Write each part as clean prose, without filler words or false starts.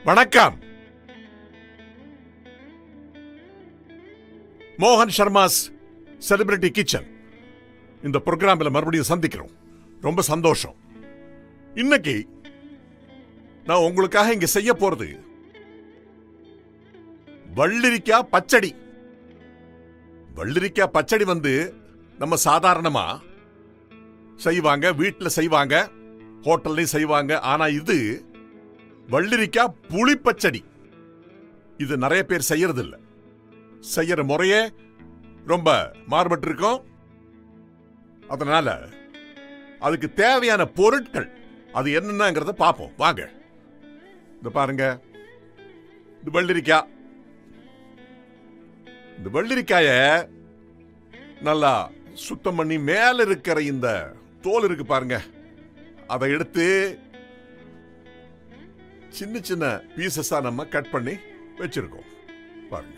வணக்கம். மோகன் Sharma's celebrity kitchen இந்த ப்ரோக்ராமில் மறுபடியும் சந்திக்கிறோம். ரொம்ப சந்தோஷம். இன்னைக்கு நான் உங்களுக்காக இங்க செய்ய போறது வள்ளிரிக்காய் பச்சடி. வள்ளிரிக்காய் பச்சடி நம்ம சாதாரணமா செய்வாங்க, வீட்டில் செய்வாங்க, ஹோட்டல்லையும் செய்வாங்க. ஆனா இது வள்ளிரிக்காய் புளிப்பச்சடி. இது நிறைய பேர் செய்யறது இல்ல. செய்யற முறையே ரொம்ப மாறுபட்டு இருக்கும். அதனால அதுக்கு தேவையான பொருட்கள் அது என்னங்கிறத பார்ப்போம். வாங்க. இந்த பாருங்க, இது வள்ளிரிக்காய். இந்த வள்ளிரிக்காய நல்லா சுத்தம் பண்ணி மேல இருக்கிற இந்த தோல் இருக்கு பாருங்க, அதை எடுத்து சின்ன சின்ன பீசஸா நம்ம கட் பண்ணி வச்சிருக்கோம். பாருங்க,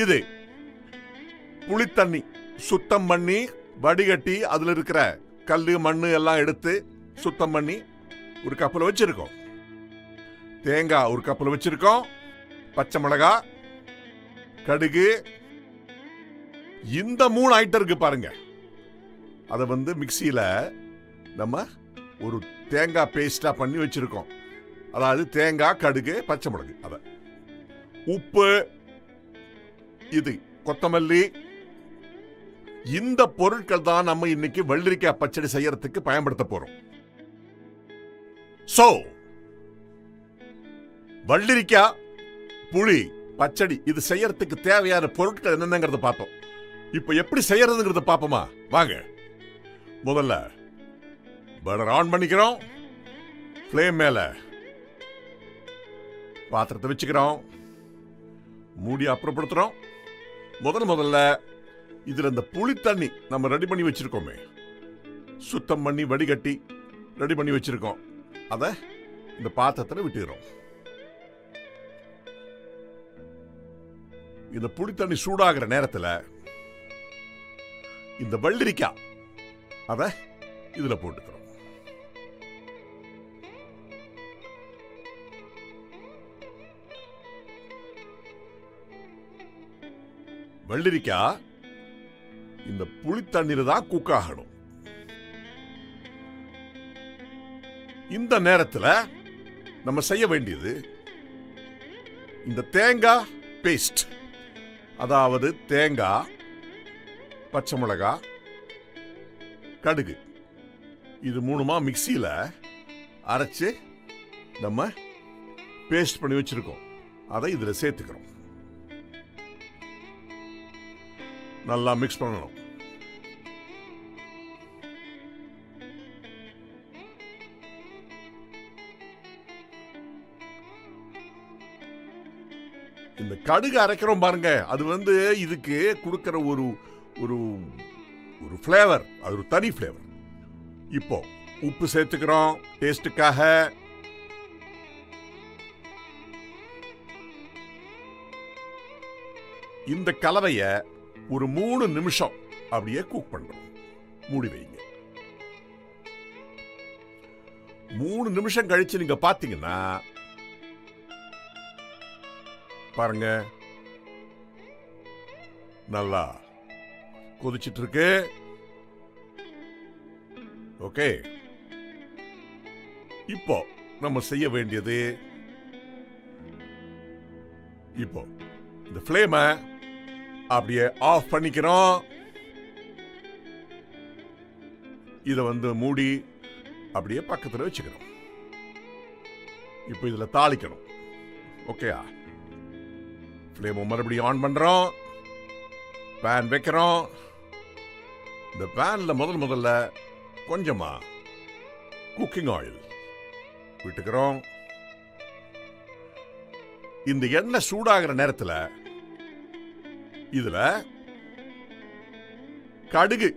இது புளித்தண்ணி சுத்தம் பண்ணி வடிகட்டி அதுல இருக்கிற கல்லு மண்ணு எல்லாம் எடுத்து சுத்தம் பண்ணி ஒரு கப்பில் வச்சிருக்கோம். தேங்காய் ஒரு கப்பில் வச்சிருக்கோம். பச்சை மிளகாய், கடுகு, இந்த 3 ஐட்டம் இருக்கு பாருங்க. அதை மிக்சியில நம்ம ஒரு தேங்காய் பேஸ்டா பண்ணி வச்சிருக்கோம். அதாவது தேங்காய், கடுகு, பச்சை மிளகு, அத உப்பு, இது கொத்தமல்லி, இந்த பொருட்கள் தான் நம்ம இன்னைக்கு வள்ளிரிக்காய் பச்சடி செய்யறதுக்கு பயன்படுத்த போறோம். சோ வள்ளிரிக்காய் புளி பச்சடி இது செய்யறதுக்கு தேவையான பொருட்கள் என்னென்னங்கிறத பார்த்தோம். இப்ப எப்படி செய்யறதுங்கிறத பார்ப்போமா? வாங்க. முதல்ல பர்னர் ஆன் பண்ணிக்கிறோம். ஃப்ளேம் மேல பாத்திரத்தை வச்சுக்கிறோம். மூடி அப்புறப்படுத்துறோம். முதல்ல இதுல இந்த புளி தண்ணி நம்ம ரெடி பண்ணி வச்சிருக்கோமே, சுத்தம் பண்ணி வடிகட்டி ரெடி பண்ணி வச்சிருக்கோம், அத இந்த பாத்திரத்துல விட்டுக்கிறோம். இந்த புளி தண்ணி சூடாகிற நேரத்துல இந்த வள்ளிரிக்காய் அத இதுல போட்டுக்கிறோம். வள்ளிரிக்காய் இந்த புளி தண்ணீர் தான் குக் ஆகணும். இந்த நேரத்தில் நம்ம செய்ய வேண்டியது இந்த தேங்காய் பேஸ்ட். அதாவது தேங்காய், பச்சை மிளகாய், கடுகு, இது 3 மிக்சியில அரைச்சு நம்ம பேஸ்ட் பண்ணி வச்சிருக்கோம். அதை இதுல சேர்த்துக்கிறோம். நல்லா மிக்ஸ் பண்ணணும். இந்த கடுகு அரைக்கிறோம் பாருங்க, அது இதுக்கு கொடுக்கிற ஒரு ஒரு ஒரு ஃப்ளேவர், அது ஒரு தனி ஃப்ளேவர். இப்போ உப்பு சேர்த்துக்கிறோம் டேஸ்டுக்காக. இந்த கலவைய ஒரு 3 நிமிஷம் அப்படியே குக் பண்றோம். மூடி வைங்க. 3 நிமிஷம் கழிச்சு நீங்க பாத்தீங்கன்னா பாருங்க, நல்லா கொதிச்சிட்டு இருக்கு. ஓகே, இப்போ நம்ம செய்ய வேண்டியது, இப்போ இந்த ஃப்ளேமை அப்படியே ஆஃப் பண்ணிக்கிறோம். இத மூடி அப்படியே பக்கத்துல வச்சுக்கிறோம். இப்போ இதுல தாளிக்கணும். ஓகேயா? ஃப்ளேம் மறுபடியும் ஆன் பண்றோம். பேன் வைக்கிறோம். இந்த பேன்ல முதல்ல கொஞ்சமா குக்கிங் ஆயில் விட்டுக்கிறோம். இந்த எண்ணெய் சூடாகிற நேரத்துல இதுல கடுகு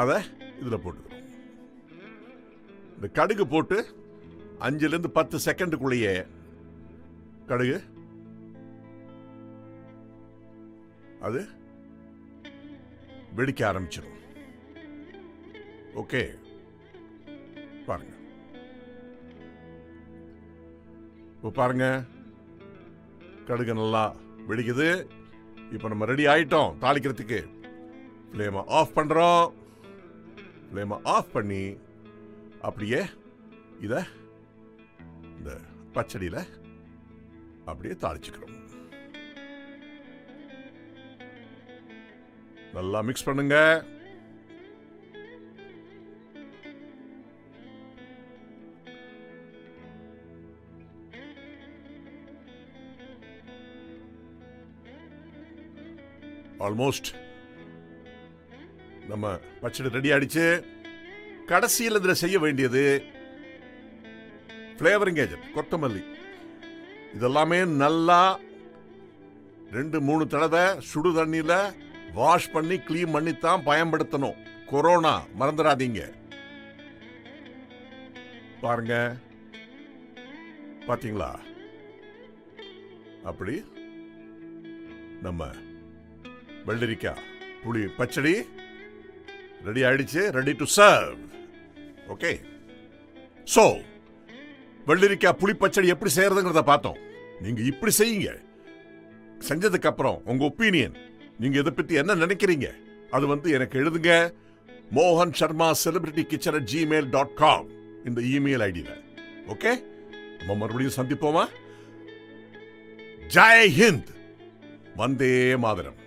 அத இதுல போட்டுக்கிறோம். இந்த கடுகு போட்டு 5 to 10 செகண்டுக்குள்ளேயே கடுகு அது வெடிக்க ஆரம்பிச்சிடும். ஓகே, பாருங்க. இப்போ பாருங்க, கடுகு நல்லா வெடிக்குது. இப்போ நம்ம ரெடி ஆயிட்டோம் தாளிக்கிறதுக்கு. ஃப்ளேமை ஆஃப் பண்றோம். ஃப்ளேமை ஆஃப் பண்ணி அப்படியே இதை இந்த பச்சடியில் அப்படியே தாளிச்சுக்கிறோம். நல்லா மிக்ஸ் பண்ணுங்க. ஆல்மோஸ்ட் நம்ம பச்சடி ரெடி ஆயிடுச்சு. கடைசியில் இதில் செய்ய வேண்டியது ஃப்ளேவரிங் ஏஜென்ட், கொத்தமல்லி. இதெல்லாமே நல்லா 2-3 தடவை சுடு தண்ணியில் வாஷ் பண்ணி கிளீன் பண்ணி தான் பயன்படுத்தணும். கொரோனா மறந்துடாதீங்க. பாருங்க, பாத்தீங்களா? அப்படி நம்ம வெள்ளரிக்காய் புளி பச்சடி ரெடி ஆயிடுச்சு. Ready to serve. Okay, so வெள்ளரிக்காய் புளி பச்சடி எப்படி செய்யறதுங்கிறத பார்த்தோம். நீங்க இப்படி செய்யுங்க. செஞ்சதுக்கு அப்புறம் உங்க ஒப்பீனியன், நீங்க இதை பத்தி என்ன நினைக்கிறீங்க, அது எனக்கு எழுதுங்க. mohansharma@celebrity-kitchen@gmail.com இந்த இமெயில் ஐடியில. ஓகே, நம்ம மறுபடியும் சந்திப்போமா? ஜெய் ஹிந்த், வந்தே மாதரம்.